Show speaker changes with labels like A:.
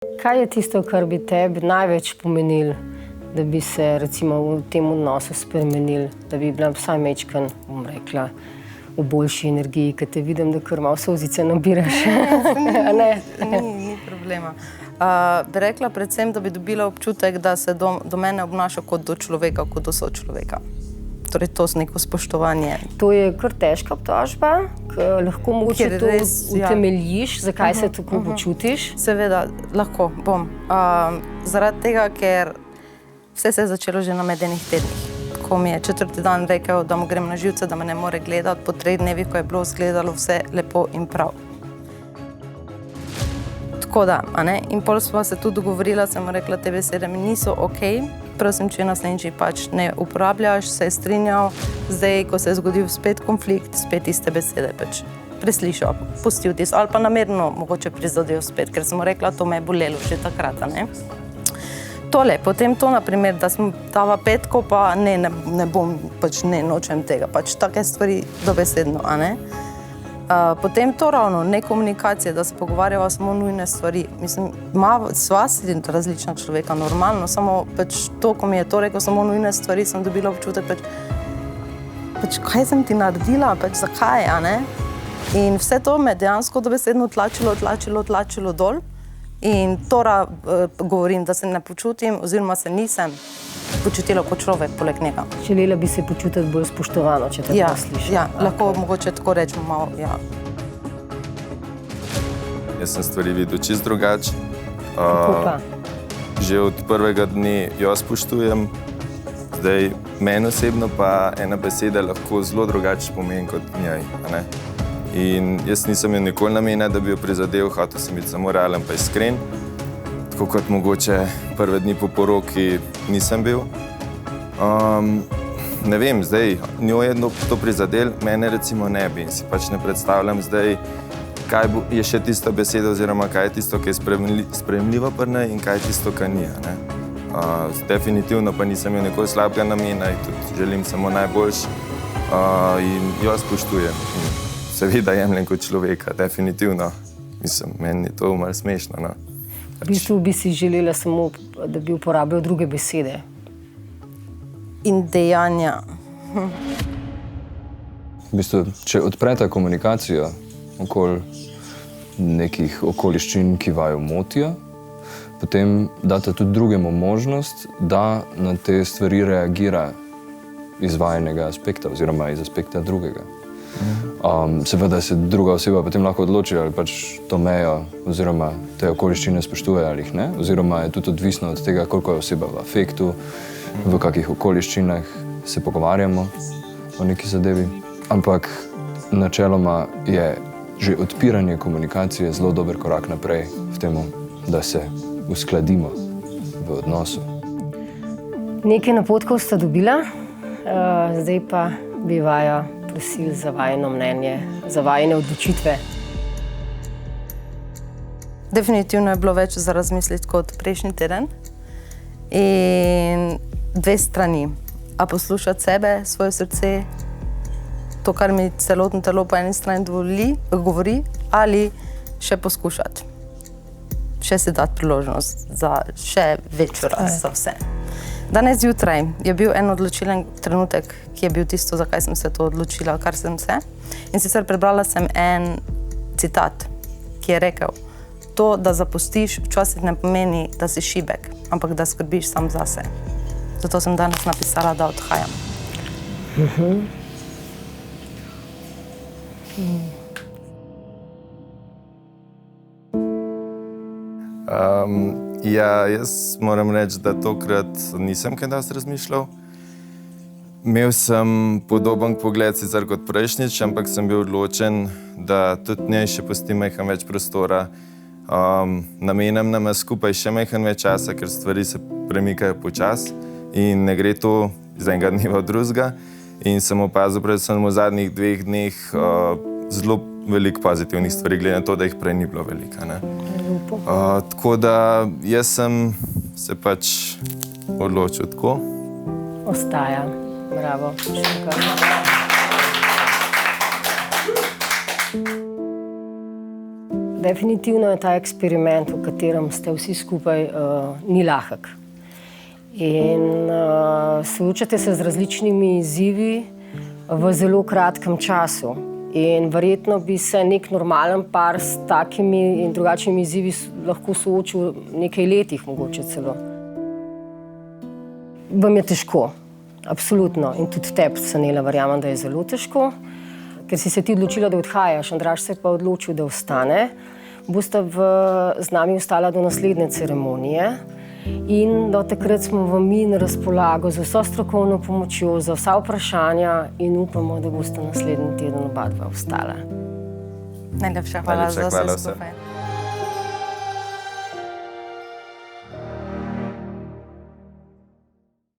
A: Kaj je tisto, kar bi tebi največ pomenil, da bi se recimo v tem odnosu spremenil, da bi bila vsaj majčken, bom rekla, v boljši energiji, ker te vidim, da kar malo solzice nabiraš.
B: Ni problema. Bi rekla predvsem, da bi dobila občutek, da se do mene obnaša kot do človeka, kot do sočloveka. Torej to z neko spoštovanje.
A: To je kar težka obtožba, lahko mogoče to utemeljiš, zakaj se tako počutiš?
B: Seveda, lahko bom. Zaradi tega, ker vse se je začelo že na medenih tednih. Ko mi je 4. dan rekel, da mu grem na živce, da me ne more gledati, po 3 dnevih, ko je bilo izgledalo vse lepo in prav. Tako da, in pol sva se tudi dogovorila, sem mu rekla, te besede mi niso okej, prosim, če naslednjič pač ne uporabljaš, se je strinjal, zdaj, ko se je zgodil spet konflikt, spet iste besede pač preslišal, pustil tisto, ali pa namerno mogoče prizadel spet, ker sem mu rekla, to me je bolelo že takrat, Tole, potem to, naprimer, da sem dala petko, pa ne bom, pač ne, nočem tega, pač take stvari dobesedno, Potem to ravno, nekomunikacija, da se pogovarjava samo nujne stvari. Mislim, sva si različna človeka, normalno, samo pač to, ko mi je to rekel, samo nujne stvari, sem dobila občutek, pač kaj sem ti naredila, pač zakaj, In vse to me dejansko dobesedno tlačilo dol. In tora govorim, da se ne počutim, oziroma se nisem počutila kot človek poleg njega.
A: Želela bi se počutiti bolj spoštovano, če te slišim.
B: Ja, lahko mogoče tako rečemo malo, ja.
C: Jaz sem stvari videl čisto drugače.
A: Kako pa?
C: Že od prvega dne jo spoštujem. Zdaj, meni osebno pa ena beseda lahko zelo drugače pomeni kot njej, In jaz nisem jo nikoli namenil, da bi jo prizadel, hotel sem biti samo realen pa iskren. Tako kot mogoče prve dni po poroki nisem bil. Ne vem, zdaj, njo je to prizadel, mene recimo ne bi. In si pač ne predstavljam zdaj, kaj je še tista beseda, oziroma kaj je tisto, ki je sprejemljivo pri njej in kaj je tisto, kar ni. Definitivno pa nisem jo nikoli slabega namena in tudi želim samo najboljši in jo spoštujem. Seveda jemljem kot človeka, definitivno. Mislim, meni je to malo smešno,
A: V bistvu bi si želela samo, da bi uporabljal druge besede.
B: In dejanja.
D: V bistvu, če odprete komunikacijo okoli nekih okoliščin, ki vaju motijo, potem date tudi drugemu možnost, da na te stvari reagira iz vajinega aspekta oziroma iz aspekta drugega. Seveda se druga oseba potem lahko odloči, ali pač to mejo oziroma te okoliščine spoštuje ali jih ne, oziroma je tudi odvisno od tega, koliko je oseba v afektu, v kakih okoliščinah se pogovarjamo o neki zadevi. Ampak načeloma je že odpiranje komunikacije zelo dober korak naprej v temu, da se uskladimo v odnosu.
A: Nekaj napotkov sta dobila, zdaj pa bi vaju prosili za vajino mnenje, za vajine odločitve.
B: Definitivno je bilo več za razmisliti kot prejšnji teden. In 2 strani. A poslušati sebe, svoje srce, to, kar mi celotno telo po eni strani govori, ali še poskušati. Še si dati priložnost za še večjo rast za vse. Danes zjutraj je bil en odločilen trenutek, ki je bil tisto, zakaj sem se to odločila, kar sem se. In sicer prebrala sem en citat, ki je rekel, to, da zapustiš, včasih ne pomeni, da si šibek, ampak da skrbiš sam zase. Zato sem danes napisala, da odhajam.
C: Ja, jaz moram reči, da tokrat nisem kaj dosti razmišljal. Imel sem podoben pogled sicer kot prejšnjič, ampak sem bil odločen, da tudi njej še pustim majhen več prostora. Namenim nama skupaj še majhen več časa, ker stvari se premikajo počasi in ne gre to z enega dneva v drugega. In sem opazil predvsem v zadnjih 2 dneh zelo veliko pozitivnih stvari, glede na to, da jih prej ni bilo veliko. Tako da jaz sem se pač odločil tako.
A: Ostaja. Bravo. Definitivno je ta eksperiment, v katerem ste vsi skupaj, ni lahek. In soočate se z različnimi izzivi v zelo kratkem času. In verjetno bi se nek normalen par s takimi in drugačnimi izzivi lahko soočil nekaj letih, mogoče celo. Vam je težko, absolutno. In tudi tebi, Sanela, verjamem, da je zelo težko, ker si se ti odločila, da odhajaš, Andraž se je pa odločil, da ostane. Bosta z nami ostala do naslednje ceremonije. In do takrat smo vam mi na razpolago z vso strokovno pomočjo, za vsa vprašanja in upamo, da boste naslednji teden oba dva ostala.
B: Najlepša hvala za vse
C: hvala
B: skupaj.